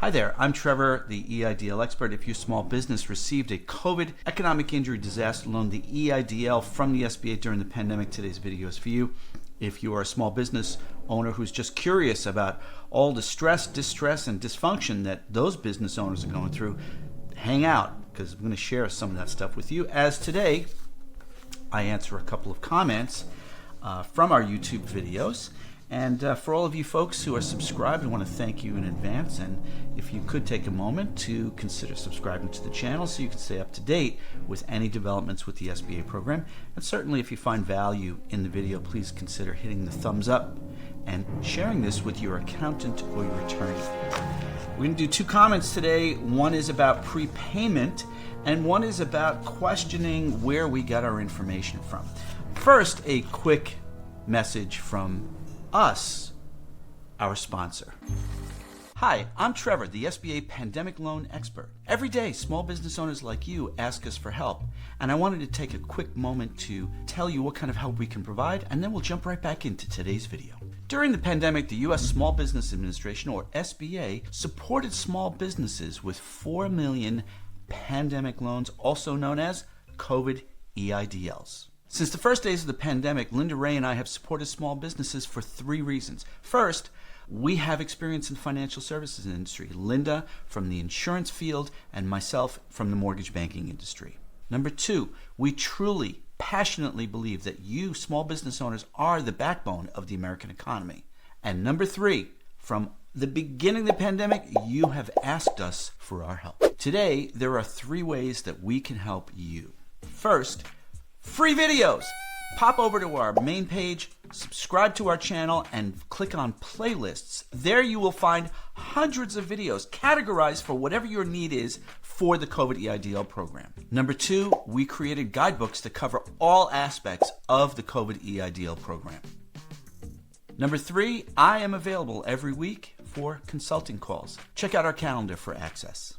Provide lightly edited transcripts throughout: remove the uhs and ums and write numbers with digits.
Hi there, I'm Trevor, the EIDL expert. If your small business received a COVID economic injury disaster loan, the EIDL from the SBA during the pandemic, today's video is for you. If you are a small business owner who's just curious about all the stress, distress, and dysfunction that those business owners are going through, hang out, because I'm going to share some of that stuff with you. As today, I answer a couple of comments from our YouTube videos. And for all of you folks who are subscribed, I want to thank you in advance. And if you could take a moment to consider subscribing to the channel so you can stay up to date with any developments with the SBA program. And certainly if you find value in the video, please consider hitting the thumbs up and sharing this with your accountant or your attorney. We're going to do two comments today. One is about prepayment and one is about questioning where we got our information from. First, a quick message from us, our sponsor. Hi, I'm Trevor, the SBA pandemic loan expert. Every day, small business owners like you ask us for help, and I wanted to take a quick moment to tell you what kind of help we can provide, and then we'll jump right back into today's video. During the pandemic, the U.S. Small Business Administration, or SBA, supported small businesses with 4 million pandemic loans, also known as COVID EIDLs. Since the first days of the pandemic, Linda Ray and I have supported small businesses for 3 reasons. First, we have experience in the financial services industry. Linda from the insurance field and myself from the mortgage banking industry. Number 2, we truly, passionately believe that you, small business owners, are the backbone of the American economy. And number 3, from the beginning of the pandemic, you have asked us for our help. Today, there are 3 ways that we can help you. First, free videos. Pop over to our main page, subscribe to our channel, and click on playlists. There you will find hundreds of videos categorized for whatever your need is for the COVID EIDL program. Number 2, we created guidebooks to cover all aspects of the COVID EIDL program. Number 3, I am available every week for consulting calls. Check out our calendar for access.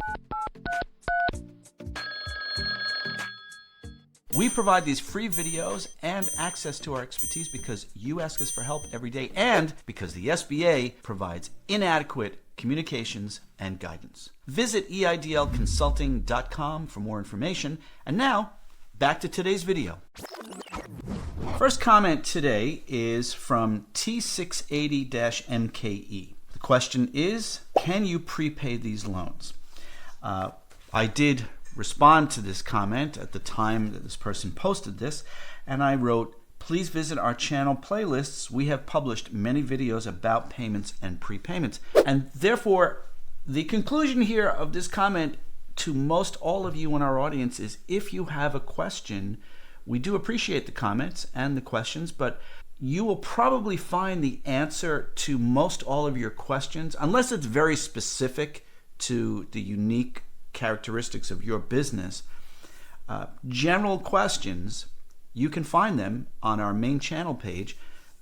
We provide these free videos and access to our expertise because you ask us for help every day and because the SBA provides inadequate communications and guidance. Visit EIDLconsulting.com for more information. And now, back to today's video. First comment today is from T680-MKE. The question is, can you prepay these loans? I did respond to this comment at the time that this person posted this, and I wrote, please visit our channel playlists. We have published many videos about payments and prepayments. And therefore, the conclusion here of this comment to most all of you in our audience is if you have a question, we do appreciate the comments and the questions, but you will probably find the answer to most all of your questions, unless it's very specific to the unique characteristics of your business. General questions, you can find them on our main channel page.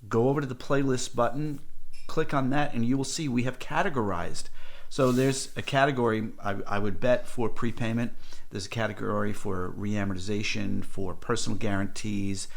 Go over to the playlist button, click on that, and you will see we have categorized. So there's a category, I would bet, for prepayment. There's a category for reamortization, for personal guarantees,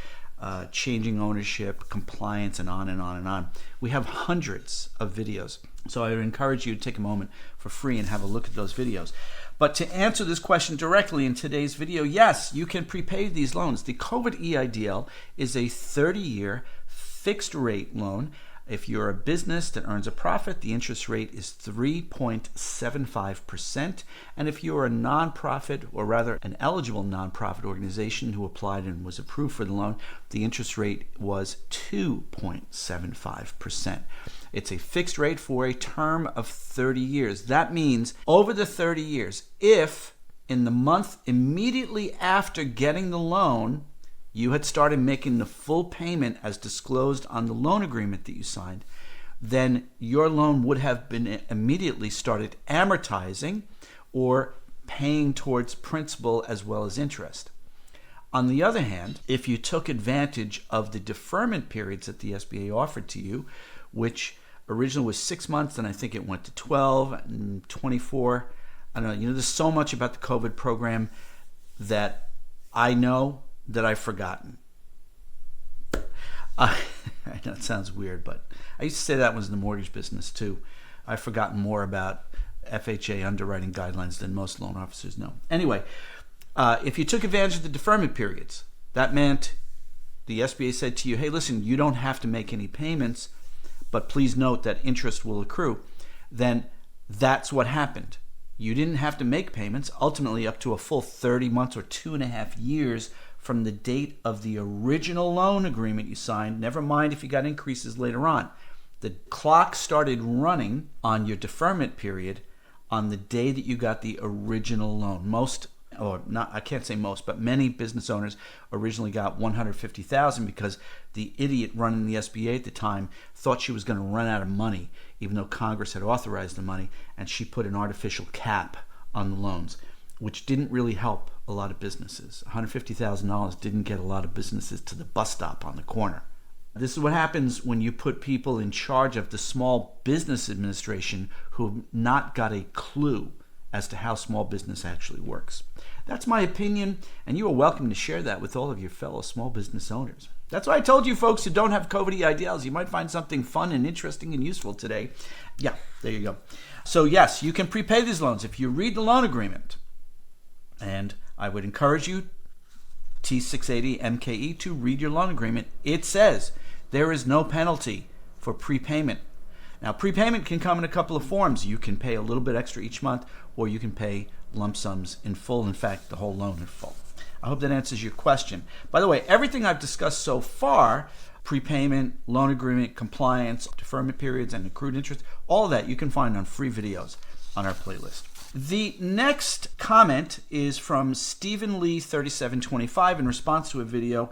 changing ownership, compliance, and on and on and on. We have hundreds of videos. So I would encourage you to take a moment for free and have a look at those videos. But to answer this question directly in today's video, yes, you can prepay these loans. The COVID EIDL is a 30-year fixed rate loan. If you're a business that earns a profit, the interest rate is 3.75%. And if you're a nonprofit, or rather an eligible nonprofit organization who applied and was approved for the loan, the interest rate was 2.75%. It's a fixed rate for a term of 30 years. That means over the 30 years, if in the month immediately after getting the loan, you had started making the full payment as disclosed on the loan agreement that you signed, then your loan would have been immediately started amortizing or paying towards principal as well as interest. On the other hand, if you took advantage of the deferment periods that the SBA offered to you, which originally was 6 months, and I think it went to 12 and 24. I don't know, there's so much about the COVID program that I know that I've forgotten. I know it sounds weird, but I used to say that was in the mortgage business too. I've forgotten more about FHA underwriting guidelines than most loan officers know. Anyway, if you took advantage of the deferment periods, that meant the SBA said to you, hey, listen, you don't have to make any payments, but please note that interest will accrue. Then that's what happened. You didn't have to make payments, ultimately up to a full 30 months or 2.5 years from the date of the original loan agreement you signed, never mind if you got increases later on. The clock started running on your deferment period on the day that you got the original loan. I can't say most, but many business owners originally got $150,000 because the idiot running the SBA at the time thought she was going to run out of money, even though Congress had authorized the money, and she put an artificial cap on the loans, which didn't really help a lot of businesses. $150,000 didn't get a lot of businesses to the bus stop on the corner. This is what happens when you put people in charge of the Small Business Administration who have not got a clue as to how small business actually works. That's my opinion, and you are welcome to share that with all of your fellow small business owners. That's why I told you folks who don't have COVID EIDLs, you might find something fun and interesting and useful today. Yeah, there you go. So yes, you can prepay these loans if you read the loan agreement. And I would encourage you, ℬ𝒤𝒞𝒦𝒢ℛ𝒪𝒰𝒩𝒟𝒮, to read your loan agreement. It says there is no penalty for prepayment. Now, prepayment can come in a couple of forms. You can pay a little bit extra each month, or you can pay lump sums in full. In fact, the whole loan in full. I hope that answers your question. By the way, everything I've discussed so far, prepayment, loan agreement, compliance, deferment periods, and accrued interest, all of that you can find on free videos on our playlist. The next comment is from Stephen Lee 3725 in response to a video.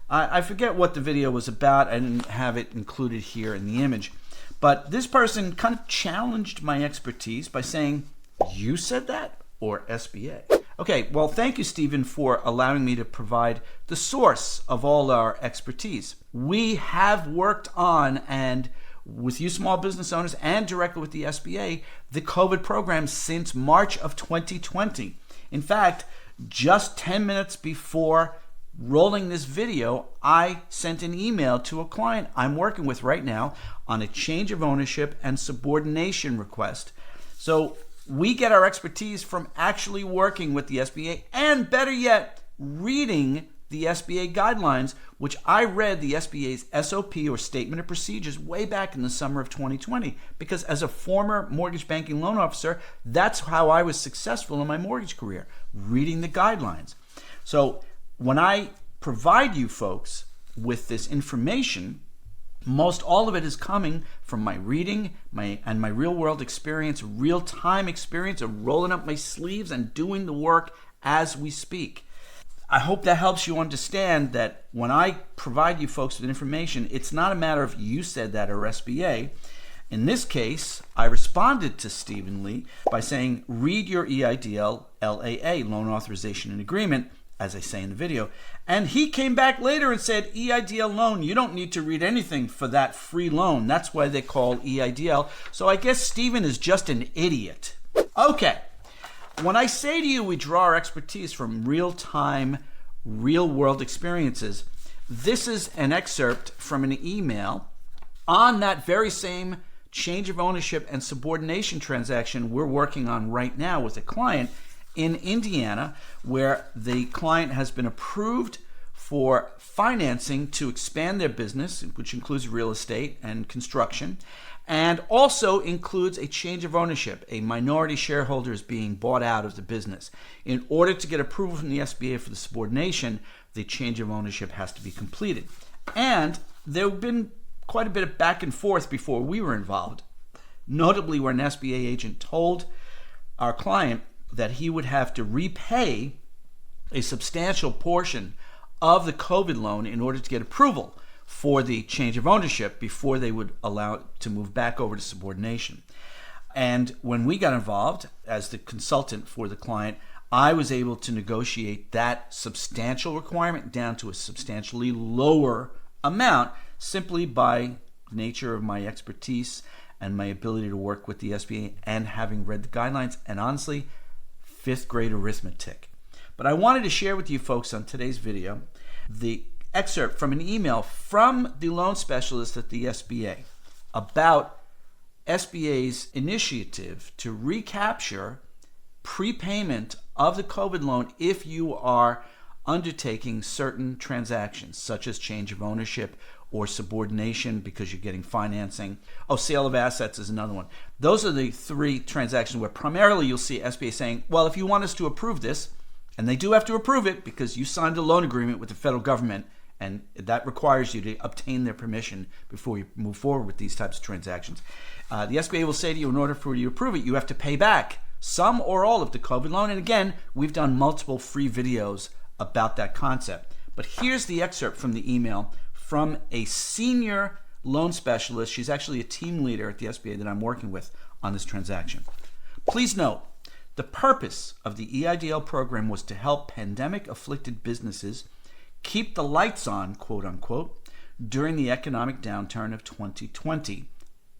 I forget what the video was about. I didn't have it included here in the image. But this person kind of challenged my expertise by saying, you said that, or SBA? Okay, well, thank you, Stephen, for allowing me to provide the source of all our expertise. We have worked on, and with you small business owners and directly with the SBA, the COVID program since March of 2020. In fact, just 10 minutes before rolling this video, I sent an email to a client I'm working with right now on a change of ownership and subordination request. So we get our expertise from actually working with the SBA, and better yet, reading the SBA guidelines, which I read the SBA's SOP, or Statement of Procedures, way back in the summer of 2020, because as a former mortgage banking loan officer, that's how I was successful in my mortgage career, reading the guidelines. So when I provide you folks with this information, most all of it is coming from my reading, my real world experience, real time experience of rolling up my sleeves and doing the work as we speak. I hope that helps you understand that when I provide you folks with information, it's not a matter of you said that or SBA. In this case, I responded to Stephen Lee by saying, read your EIDL LAA, Loan Authorization and Agreement, as I say in the video. And he came back later and said, EIDL loan, you don't need to read anything for that free loan. That's why they call EIDL. So I guess Stephen is just an idiot. Okay. When I say to you we draw our expertise from real-time, real-world experiences, this is an excerpt from an email on that very same change of ownership and subordination transaction we're working on right now with a client in Indiana, where the client has been approved for financing to expand their business, which includes real estate and construction, and also includes a change of ownership. A minority shareholder is being bought out of the business. In order to get approval from the SBA for the subordination, the change of ownership has to be completed. And there have been quite a bit of back and forth before we were involved, notably where an SBA agent told our client that he would have to repay a substantial portion of the COVID loan in order to get approval for the change of ownership before they would allow it to move back over to subordination. And when we got involved as the consultant for the client, I was able to negotiate that substantial requirement down to a substantially lower amount simply by nature of my expertise and my ability to work with the SBA and having read the guidelines, and honestly, 5th grade arithmetic. But I wanted to share with you folks on today's video the excerpt from an email from the loan specialist at the SBA about SBA's initiative to recapture prepayment of the COVID loan if you are undertaking certain transactions, such as change of ownership or subordination because you're getting financing. Oh, sale of assets is another one. Those are the three transactions where primarily you'll see SBA saying, well, if you want us to approve this, and they do have to approve it because you signed a loan agreement with the federal government, and that requires you to obtain their permission before you move forward with these types of transactions. The SBA will say to you, in order for you to approve it, you have to pay back some or all of the COVID loan. And again, we've done multiple free videos about that concept. But here's the excerpt from the email from a senior loan specialist. She's actually a team leader at the SBA that I'm working with on this transaction. Please note, the purpose of the EIDL program was to help pandemic-afflicted businesses keep the lights on, quote unquote, during the economic downturn of 2020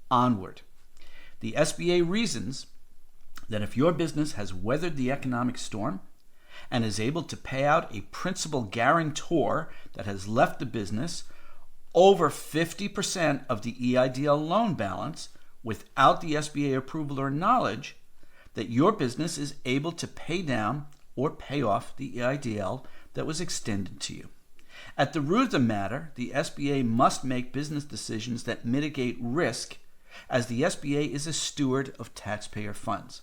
onward. The SBA reasons that if your business has weathered the economic storm and is able to pay out a principal guarantor that has left the business over 50% of the EIDL loan balance without the SBA approval or knowledge, that your business is able to pay down or pay off the EIDL that was extended to you. At the root of the matter, the SBA must make business decisions that mitigate risk, as the SBA is a steward of taxpayer funds,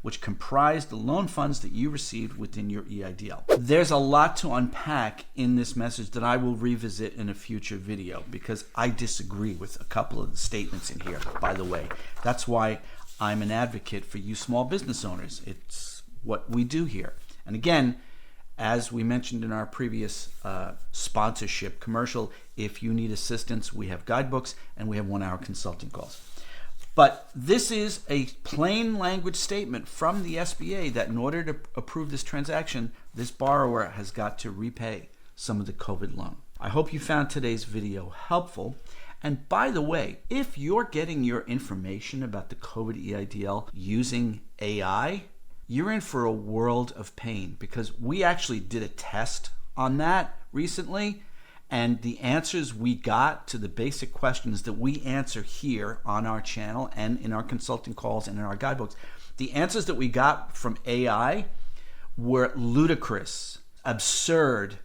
which comprise the loan funds that you received within your EIDL. There's a lot to unpack in this message that I will revisit in a future video because I disagree with a couple of the statements in here, by the way. That's why I'm an advocate for you small business owners. It's what we do here. And again, as we mentioned in our previous sponsorship commercial, if you need assistance, we have guidebooks and we have 1-hour consulting calls. But this is a plain language statement from the SBA that in order to approve this transaction, this borrower has got to repay some of the COVID loan. I hope you found today's video helpful. And by the way, if you're getting your information about the COVID EIDL using AI, you're in for a world of pain because we actually did a test on that recently. And the answers we got to the basic questions that we answer here on our channel and in our consulting calls and in our guidebooks, the answers that we got from AI were ludicrous, absurd,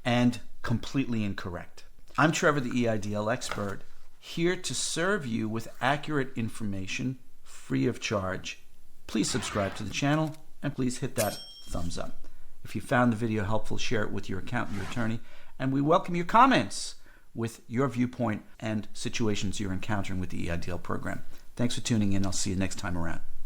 and completely incorrect. I'm Trevor, the EIDL expert, here to serve you with accurate information free of charge. Please subscribe to the channel and please hit that thumbs up. If you found the video helpful, share it with your accountant, your attorney, and we welcome your comments with your viewpoint and situations you're encountering with the EIDL program. Thanks for tuning in. I'll see you next time around.